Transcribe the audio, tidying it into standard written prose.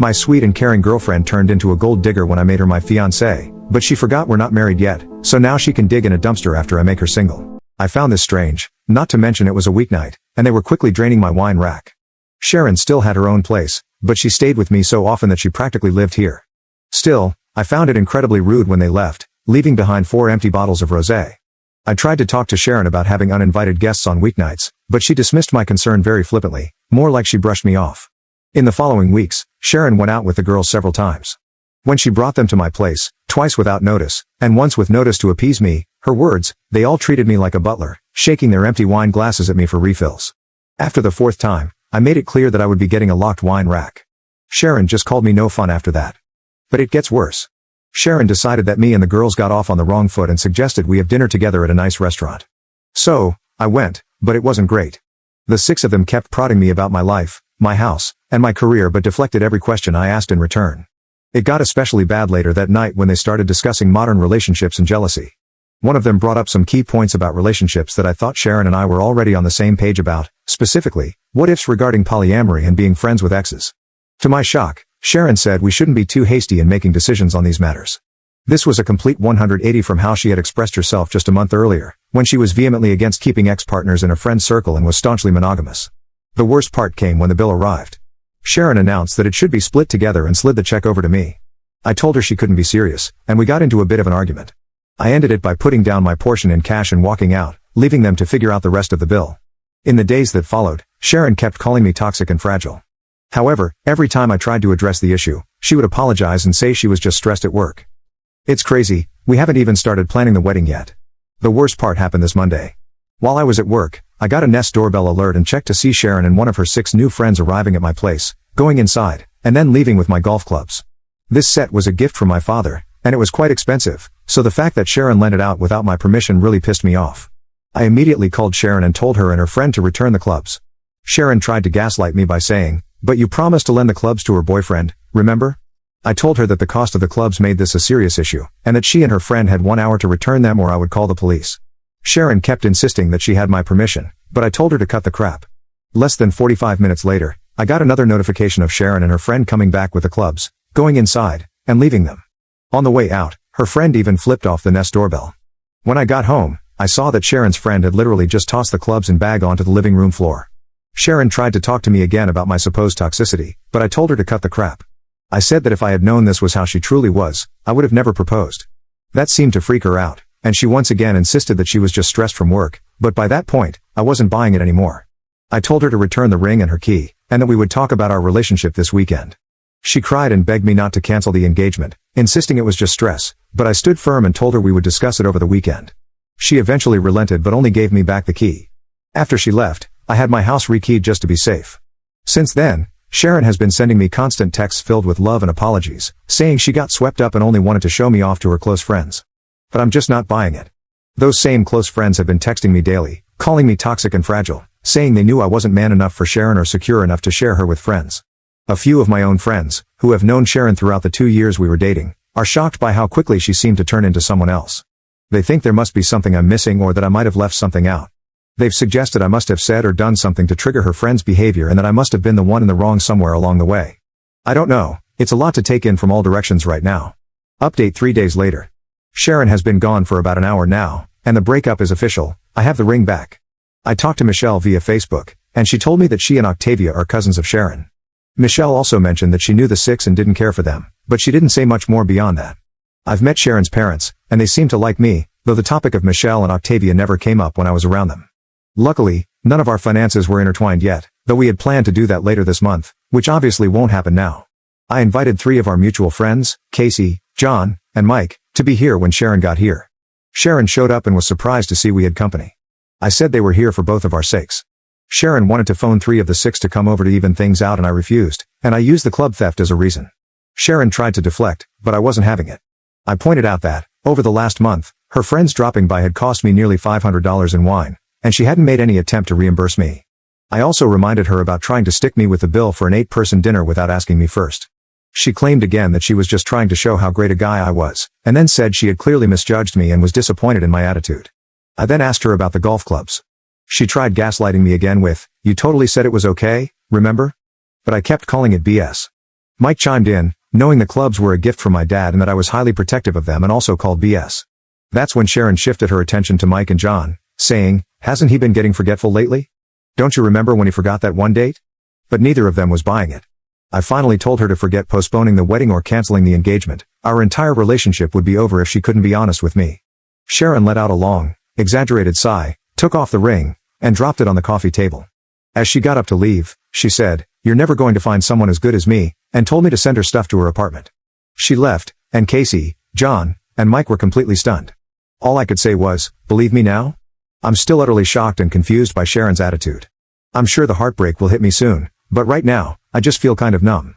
My sweet and caring girlfriend turned into a gold digger when I made her my fiance, but she forgot we're not married yet, so now she can dig in a dumpster after I make her single. I found this strange, not to mention it was a weeknight, and they were quickly draining my wine rack. Sharon still had her own place, but she stayed with me so often that she practically lived here. Still, I found it incredibly rude when they left, leaving behind 4 empty bottles of rosé. I tried to talk to Sharon about having uninvited guests on weeknights, but she dismissed my concern very flippantly, more like she brushed me off. In the following weeks, Sharon went out with the girls several times. When she brought them to my place, twice without notice, and once with notice to appease me, her words, they all treated me like a butler, shaking their empty wine glasses at me for refills. After the 4th time, I made it clear that I would be getting a locked wine rack. Sharon just called me no fun after that. But it gets worse. Sharon decided that me and the girls got off on the wrong foot and suggested we have dinner together at a nice restaurant. So, I went, but it wasn't great. The 6 of them kept prodding me about my life, my house, and my career but deflected every question I asked in return. It got especially bad later that night when they started discussing modern relationships and jealousy. One of them brought up some key points about relationships that I thought Sharon and I were already on the same page about, specifically, what-ifs regarding polyamory and being friends with exes. To my shock, Sharon said we shouldn't be too hasty in making decisions on these matters. This was a complete 180 from how she had expressed herself just a month earlier, when she was vehemently against keeping ex-partners in a friend circle and was staunchly monogamous. The worst part came when the bill arrived. Sharon announced that it should be split together and slid the check over to me. I told her she couldn't be serious, and we got into a bit of an argument. I ended it by putting down my portion in cash and walking out, leaving them to figure out the rest of the bill. In the days that followed, Sharon kept calling me toxic and fragile. However, every time I tried to address the issue, she would apologize and say she was just stressed at work. It's crazy, we haven't even started planning the wedding yet. The worst part happened this Monday. While I was at work, I got a Nest doorbell alert and checked to see Sharon and one of her 6 new friends arriving at my place, going inside, and then leaving with my golf clubs. This set was a gift from my father, and it was quite expensive, so the fact that Sharon lent it out without my permission really pissed me off. I immediately called Sharon and told her and her friend to return the clubs. Sharon tried to gaslight me by saying, "But you promised to lend the clubs to her boyfriend, remember?" I told her that the cost of the clubs made this a serious issue, and that she and her friend had 1 hour to return them or I would call the police. Sharon kept insisting that she had my permission, but I told her to cut the crap. Less than 45 minutes later, I got another notification of Sharon and her friend coming back with the clubs, going inside, and leaving them. On the way out, her friend even flipped off the Nest doorbell. When I got home, I saw that Sharon's friend had literally just tossed the clubs and bag onto the living room floor. Sharon tried to talk to me again about my supposed toxicity, but I told her to cut the crap. I said that if I had known this was how she truly was, I would have never proposed. That seemed to freak her out, and she once again insisted that she was just stressed from work, but by that point, I wasn't buying it anymore. I told her to return the ring and her key, and that we would talk about our relationship this weekend. She cried and begged me not to cancel the engagement, insisting it was just stress, but I stood firm and told her we would discuss it over the weekend. She eventually relented but only gave me back the key. After she left, I had my house rekeyed just to be safe. Since then, Sharon has been sending me constant texts filled with love and apologies, saying she got swept up and only wanted to show me off to her close friends. But I'm just not buying it. Those same close friends have been texting me daily, calling me toxic and fragile, saying they knew I wasn't man enough for Sharon or secure enough to share her with friends. A few of my own friends, who have known Sharon throughout the 2 years we were dating, are shocked by how quickly she seemed to turn into someone else. They think there must be something I'm missing or that I might have left something out. They've suggested I must have said or done something to trigger her friend's behavior and that I must have been the one in the wrong somewhere along the way. I don't know, it's a lot to take in from all directions right now. Update 3 days later. Sharon has been gone for about an hour now, and the breakup is official. I have the ring back. I talked to Michelle via Facebook, and she told me that she and Octavia are cousins of Sharon. Michelle also mentioned that she knew the 6 and didn't care for them, but she didn't say much more beyond that. I've met Sharon's parents, and they seem to like me, though the topic of Michelle and Octavia never came up when I was around them. Luckily, none of our finances were intertwined yet, though we had planned to do that later this month, which obviously won't happen now. I invited 3 of our mutual friends, Casey, John, and Mike, to be here when Sharon got here. Sharon showed up and was surprised to see we had company. I said they were here for both of our sakes. Sharon wanted to phone 3 of the 6 to come over to even things out and I refused, and I used the club theft as a reason. Sharon tried to deflect, but I wasn't having it. I pointed out that, over the last month, her friends dropping by had cost me nearly $500 in wine, and she hadn't made any attempt to reimburse me. I also reminded her about trying to stick me with the bill for an 8-person dinner without asking me first. She claimed again that she was just trying to show how great a guy I was, and then said she had clearly misjudged me and was disappointed in my attitude. I then asked her about the golf clubs. She tried gaslighting me again with, "You totally said it was okay, remember?" But I kept calling it BS. Mike chimed in, knowing the clubs were a gift from my dad and that I was highly protective of them and also called BS. That's when Sharon shifted her attention to Mike and John, saying, hasn't he been getting forgetful lately? Don't you remember when he forgot that one date? But neither of them was buying it. I finally told her to forget postponing the wedding or canceling the engagement. Our entire relationship would be over if she couldn't be honest with me. Sharon let out a long, exaggerated sigh, took off the ring, and dropped it on the coffee table. As she got up to leave, she said, you're never going to find someone as good as me, and told me to send her stuff to her apartment. She left, and Casey, John, and Mike were completely stunned. All I could say was, believe me now? I'm still utterly shocked and confused by Sharon's attitude. I'm sure the heartbreak will hit me soon, but right now, I just feel kind of numb.